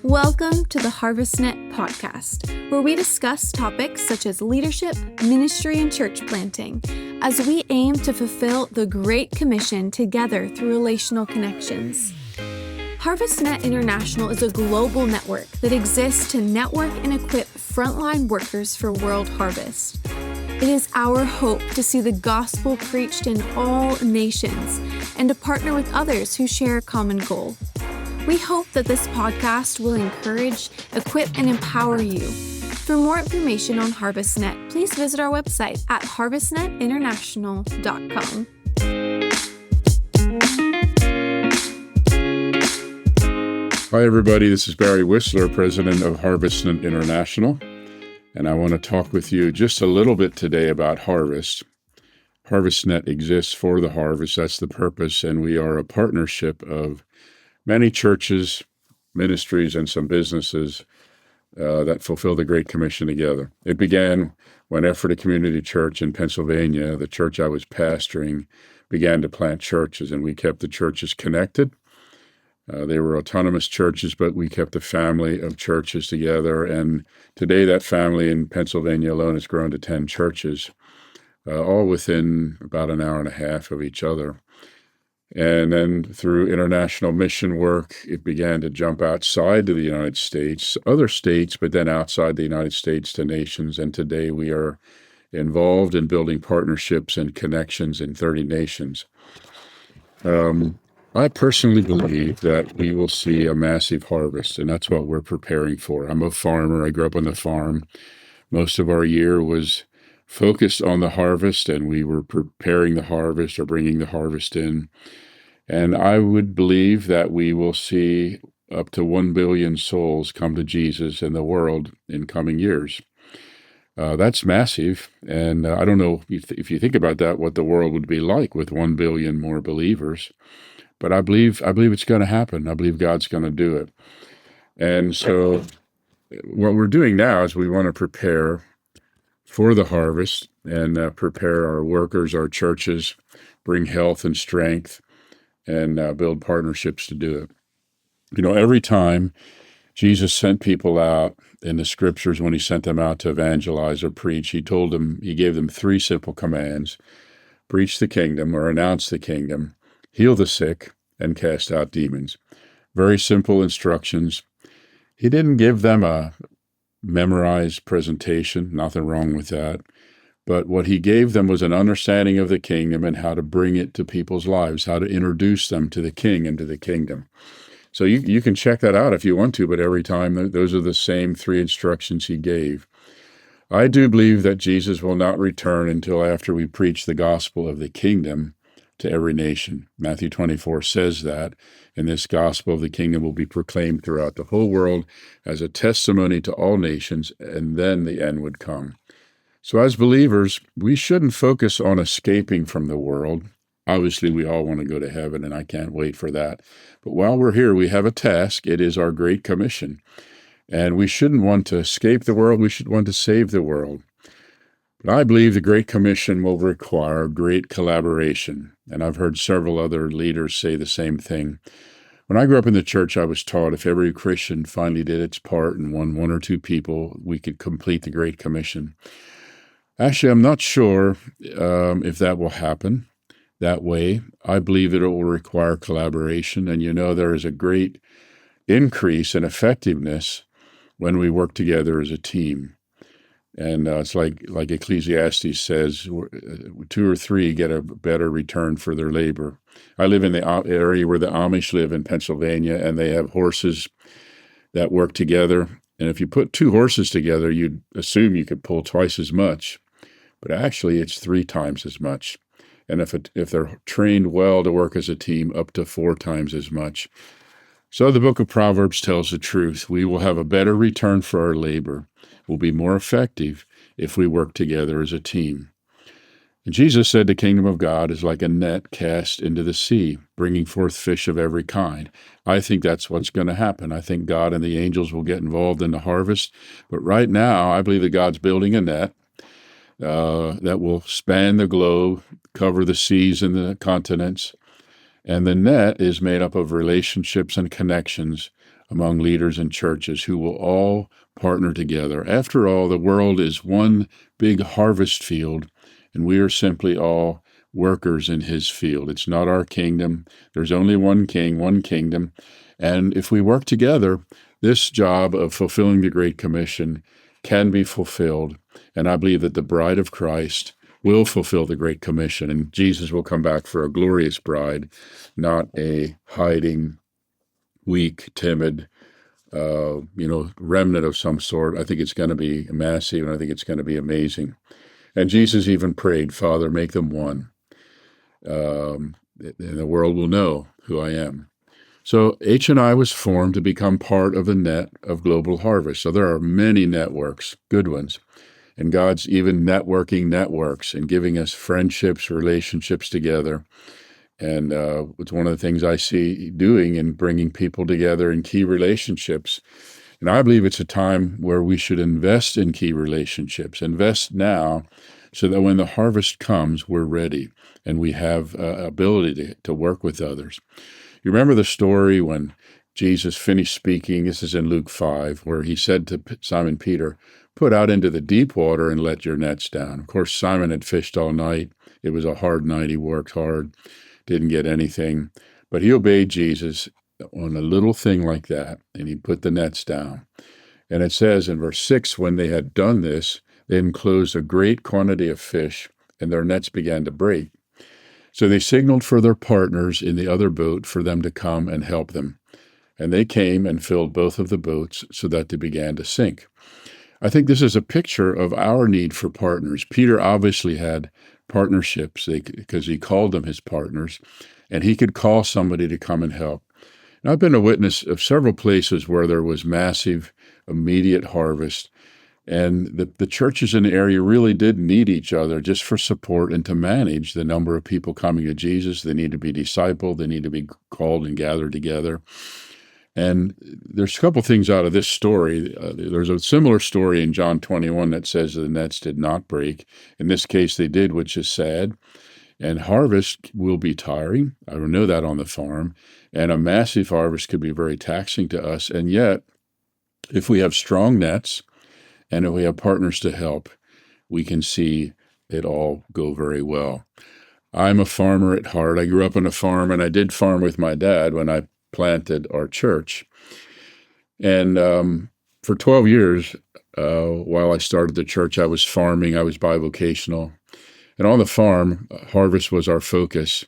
Welcome to the HarvestNet podcast, where we discuss topics such as leadership, ministry, and church planting, as we aim to fulfill the Great Commission together through relational connections. HarvestNet International is a global network that exists to network and equip frontline workers for world harvest. It is our hope to see the gospel preached in all nations and to partner with others who share a common goal. We hope that this podcast will encourage, equip, and empower you. For more information on HarvestNet, please visit our website at harvestnetinternational.com. Hi, everybody. This is Barry Wissler, president of HarvestNet International, and I want to talk with you just a little bit today about harvest. HarvestNet exists for the harvest. That's the purpose, and we are a partnership of many churches, ministries, and some businesses that fulfill the Great Commission together. It began when Ephrata Community Church in Pennsylvania, the church I was pastoring, began to plant churches, and we kept the churches connected. They were autonomous churches, but we kept a family of churches together, and today that family in Pennsylvania alone has grown to 10 churches, all within about an hour and a half of each other. And then through international mission work, it began to jump outside to the United States, other states, but then outside the United States to nations. And today we are involved in building partnerships and connections in 30 nations. I personally believe that we will see a massive harvest, and that's what we're preparing for. I'm a farmer. I grew up on the farm. Most of our year was focused on the harvest, and we were preparing the harvest or bringing the harvest in. And I would believe that we will see up to 1 billion souls come to Jesus in the world in coming years. That's massive, and I don't know if you think about that, what the world would be like with 1 billion more believers. But I believe it's going to happen. I believe God's going to do it. And so what we're doing now is we want to prepare for the harvest and prepare our workers, our churches, bring health and strength, and build partnerships to do it. You know, every time Jesus sent people out in the scriptures, when he sent them out to evangelize or preach, he gave them 3 simple commands: preach the kingdom or announce the kingdom, heal the sick, and cast out demons. Very simple instructions. He didn't give them a memorized presentation, nothing wrong with that. But what he gave them was an understanding of the kingdom and how to bring it to people's lives, how to introduce them to the king and to the kingdom. So you can check that out if you want to, but every time those are the same 3 instructions he gave. I do believe that Jesus will not return until after we preach the gospel of the kingdom to every nation. Matthew 24 says that, and this gospel of the kingdom will be proclaimed throughout the whole world as a testimony to all nations, and then the end would come. So as believers, we shouldn't focus on escaping from the world. Obviously, we all want to go to heaven, and I can't wait for that. But while we're here, we have a task. It is our Great Commission. And we shouldn't want to escape the world. We should want to save the world. But I believe the Great Commission will require great collaboration, and I've heard several other leaders say the same thing. When I grew up in the church, I was taught if every Christian finally did its part and won 1 or 2 people, we could complete the Great Commission. Actually, I'm not sure if that will happen that way. I believe that it will require collaboration, and there is a great increase in effectiveness when we work together as a team. And it's like Ecclesiastes says, 2 or 3 get a better return for their labor. I live in the area where the Amish live in Pennsylvania, and they have horses that work together. And if you put 2 horses together, you'd assume you could pull twice as much. But actually, it's 3 times as much. And if they're trained well to work as a team, up to 4 times as much. So the book of Proverbs tells the truth. We will have a better return for our labor. We'll be more effective if we work together as a team. And Jesus said the kingdom of God is like a net cast into the sea, bringing forth fish of every kind. I think that's what's going to happen. I think God and the angels will get involved in the harvest. But right now, I believe that God's building a net that will span the globe, cover the seas and the continents. And the net is made up of relationships and connections among leaders and churches who will all partner together. After all, the world is one big harvest field, and we are simply all workers in his field. It's not our kingdom. There's only one king, one kingdom. And if we work together, this job of fulfilling the Great Commission can be fulfilled. And I believe that the bride of Christ will fulfill the Great Commission, and Jesus will come back for a glorious bride, not a hiding, weak, timid, remnant of some sort. I think it's going to be massive, and I think it's going to be amazing. And Jesus even prayed, Father, make them one. And the world will know who I am. So H&I was formed to become part of the net of global harvest. So there are many networks, good ones. And God's even networking networks and giving us friendships, relationships together. And it's one of the things I see doing and bringing people together in key relationships. And I believe it's a time where we should invest in key relationships, invest now so that when the harvest comes, we're ready and we have ability to work with others. You remember the story when Jesus finished speaking, this is in Luke 5, where he said to Simon Peter, put out into the deep water and let your nets down. Of course, Simon had fished all night. It was a hard night. He worked hard, didn't get anything. But he obeyed Jesus on a little thing like that, and he put the nets down. And it says in verse 6, when they had done this, they enclosed a great quantity of fish, and their nets began to break. So they signaled for their partners in the other boat for them to come and help them. And they came and filled both of the boats so that they began to sink. I think this is a picture of our need for partners. Peter obviously had partnerships because he called them his partners, and he could call somebody to come and help. And I've been a witness of several places where there was massive, immediate harvest, and the churches in the area really did need each other just for support and to manage the number of people coming to Jesus. They need to be discipled. They need to be called and gathered together. And there's a couple things out of this story. There's a similar story in John 21 that says the nets did not break. In this case, they did, which is sad. And harvest will be tiring. I know that on the farm. And a massive harvest could be very taxing to us. And yet, if we have strong nets and if we have partners to help, we can see it all go very well. I'm a farmer at heart. I grew up on a farm, and I did farm with my dad when I planted our church. And for 12 years, while I started the church, I was farming. I was bivocational. And on the farm, harvest was our focus.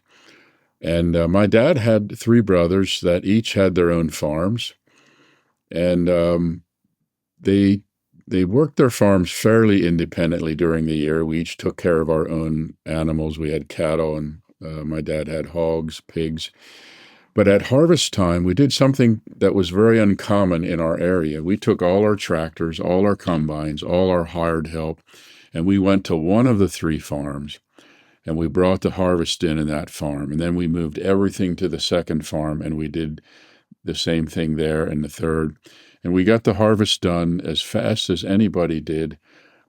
And my dad had three brothers that each had their own farms. And they worked their farms fairly independently during the year. We each took care of our own animals. We had cattle, and my dad had hogs, pigs. But at harvest time, we did something that was very uncommon in our area. We took all our tractors, all our combines, all our hired help, and we went to one of the three farms, and we brought the harvest in that farm. And then we moved everything to the second farm, and we did the same thing there and the third. And we got the harvest done as fast as anybody did,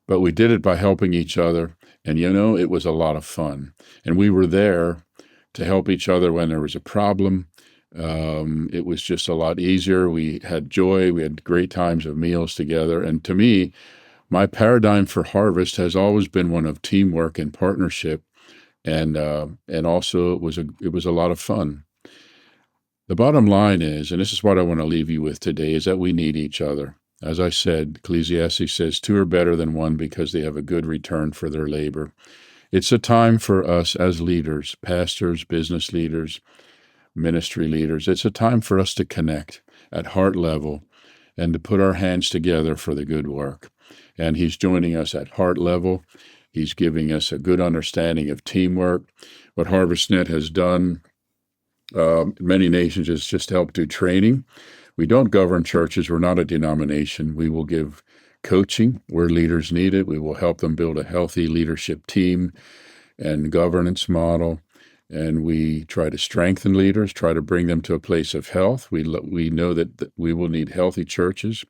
but we did it by helping each other. And, it was a lot of fun. And we were there to help each other when there was a problem. It was just a lot easier. We had joy. We had great times of meals together. And to me, my paradigm for harvest has always been one of teamwork and partnership. And also it was a lot of fun. The bottom line is, and this is what I want to leave you with today, is that we need each other. As I said, Ecclesiastes says, two are better than one because they have a good return for their labor. It's a time for us as leaders, pastors, business leaders, ministry leaders. It's a time for us to connect at heart level and to put our hands together for the good work. And he's joining us at heart level. He's giving us a good understanding of teamwork. What HarvestNet has done in many nations is just help do training. We don't govern churches. We're not a denomination. We will give coaching where leaders need it. We will help them build a healthy leadership team and governance model. And we try to strengthen leaders, try to bring them to a place of health. We know that we will need healthy churches.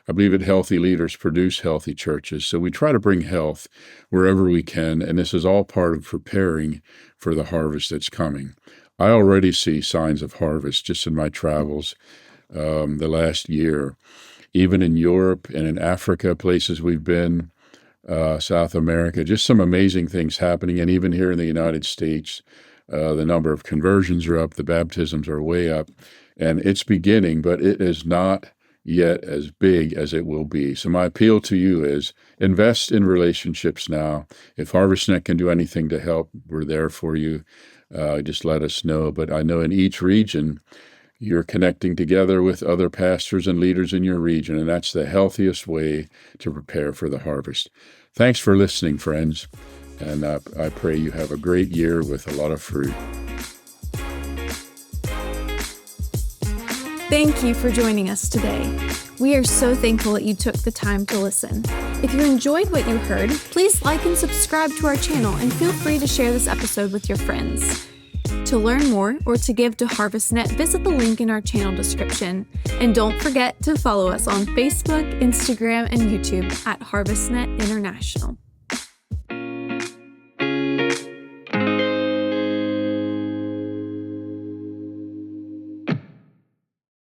I believe that healthy leaders produce healthy churches. So we try to bring health wherever we can. And this is all part of preparing for the harvest that's coming. I already see signs of harvest just in my travels. the last year. Even in Europe and in Africa, places we've been, South America, just some amazing things happening. And even here in the United States, the number of conversions are up, the baptisms are way up, and it's beginning, but it is not yet as big as it will be. So my appeal to you is invest in relationships now. If HarvestNet can do anything to help, we're there for you. Just let us know. But I know in each region, you're connecting together with other pastors and leaders in your region, and that's the healthiest way to prepare for the harvest. Thanks for listening, friends, and I pray you have a great year with a lot of fruit. Thank you for joining us today. We are so thankful that you took the time to listen. If you enjoyed what you heard, please like and subscribe to our channel and feel free to share this episode with your friends. To learn more or to give to HarvestNet, visit the link in our channel description. And don't forget to follow us on Facebook, Instagram, and YouTube at HarvestNet International.